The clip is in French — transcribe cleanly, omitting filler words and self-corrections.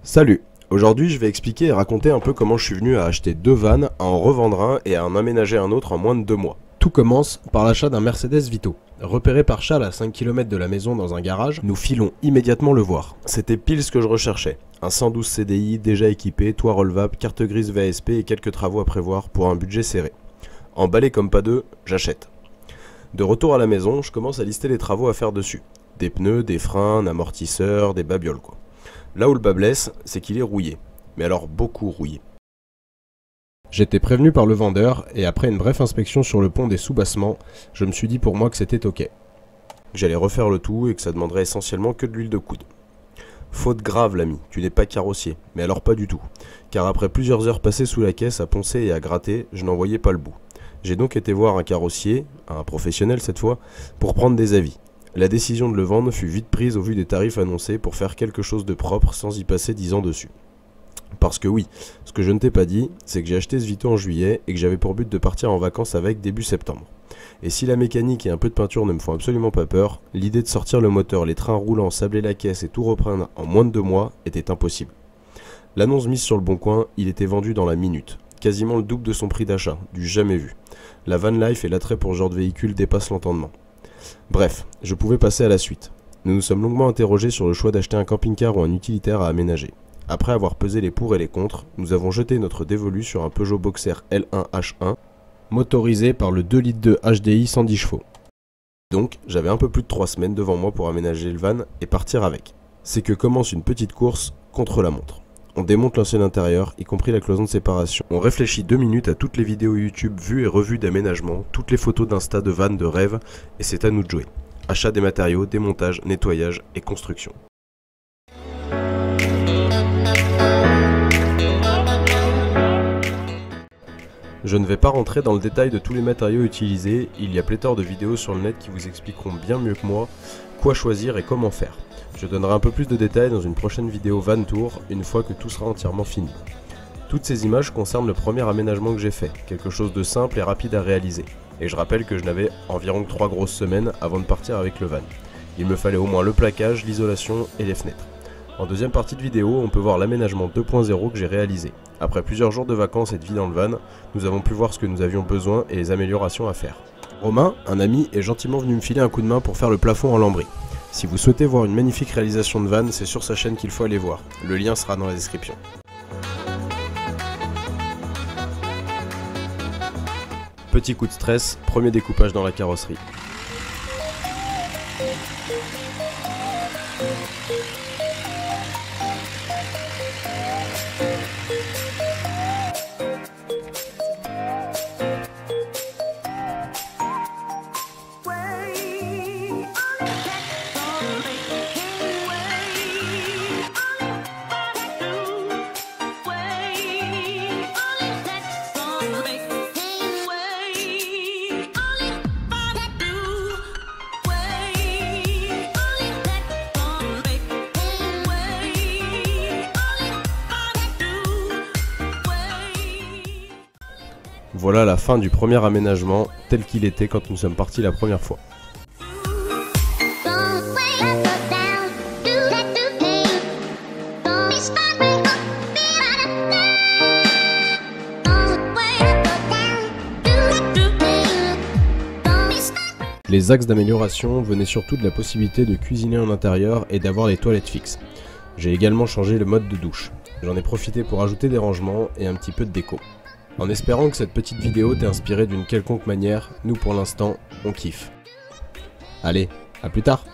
Salut, aujourd'hui je vais expliquer et raconter un peu comment je suis venu à acheter deux vannes, à en revendre un et à en aménager un autre en moins de 2 mois. Tout commence par l'achat d'un Mercedes Vito. Repéré par Charles à 5 km de la maison dans un garage, nous filons immédiatement le voir. C'était pile ce que je recherchais. Un 112 CDI déjà équipé, toit relevable, carte grise VSP et quelques travaux à prévoir pour un budget serré. Emballé comme pas deux, j'achète. De retour à la maison, je commence à lister les travaux à faire dessus. Des pneus, des freins, un amortisseur, des babioles quoi. Là où le bas blesse, c'est qu'il est rouillé. Mais alors beaucoup rouillé. J'étais prévenu par le vendeur et après une brève inspection sur le pont des soubassements, je me suis dit pour moi que c'était ok. Que j'allais refaire le tout et que ça demanderait essentiellement que de l'huile de coude. Faute grave l'ami, tu n'es pas carrossier, mais alors pas du tout. Car après plusieurs heures passées sous la caisse à poncer et à gratter, je n'en voyais pas le bout. J'ai donc été voir un carrossier, un professionnel cette fois, pour prendre des avis. La décision de le vendre fut vite prise au vu des tarifs annoncés pour faire quelque chose de propre sans y passer 10 ans dessus. Parce que oui, ce que je ne t'ai pas dit, c'est que j'ai acheté ce Vito en juillet et que j'avais pour but de partir en vacances avec début septembre. Et si la mécanique et un peu de peinture ne me font absolument pas peur, l'idée de sortir le moteur, les trains roulants, sabler la caisse et tout reprendre en moins de 2 mois était impossible. L'annonce mise sur le bon coin, il était vendu dans la minute. Quasiment le double de son prix d'achat, du jamais vu. La van life et l'attrait pour ce genre de véhicule dépassent l'entendement. Bref, je pouvais passer à la suite. Nous nous sommes longuement interrogés sur le choix d'acheter un camping-car ou un utilitaire à aménager. Après avoir pesé les pour et les contre, nous avons jeté notre dévolu sur un Peugeot Boxer L1H1, motorisé par le 2,2 litres HDI 110 chevaux. Donc, j'avais un peu plus de 3 semaines devant moi pour aménager le van et partir avec. C'est que commence une petite course contre la montre. On démonte l'ancien intérieur, y compris la cloison de séparation. On réfléchit 2 minutes à toutes les vidéos YouTube vues et revues d'aménagement, toutes les photos d'Insta de vannes de rêve, et c'est à nous de jouer. Achat des matériaux, démontage, nettoyage et construction. Je ne vais pas rentrer dans le détail de tous les matériaux utilisés, il y a pléthore de vidéos sur le net qui vous expliqueront bien mieux que moi quoi choisir et comment faire. Je donnerai un peu plus de détails dans une prochaine vidéo Van Tour, une fois que tout sera entièrement fini. Toutes ces images concernent le premier aménagement que j'ai fait, quelque chose de simple et rapide à réaliser. Et je rappelle que je n'avais environ que 3 grosses semaines avant de partir avec le van. Il me fallait au moins le plaquage, l'isolation et les fenêtres. En deuxième partie de vidéo, on peut voir l'aménagement 2.0 que j'ai réalisé. Après plusieurs jours de vacances et de vie dans le van, nous avons pu voir ce que nous avions besoin et les améliorations à faire. Romain, un ami, est gentiment venu me filer un coup de main pour faire le plafond en lambris. Si vous souhaitez voir une magnifique réalisation de van, c'est sur sa chaîne qu'il faut aller voir. Le lien sera dans la description. Petit coup de stress, premier découpage dans la carrosserie. Voilà la fin du premier aménagement tel qu'il était quand nous sommes partis la première fois. Les axes d'amélioration venaient surtout de la possibilité de cuisiner en intérieur et d'avoir les toilettes fixes. J'ai également changé le mode de douche. J'en ai profité pour ajouter des rangements et un petit peu de déco. En espérant que cette petite vidéo t'ait inspiré d'une quelconque manière, nous pour l'instant, on kiffe. Allez, à plus tard!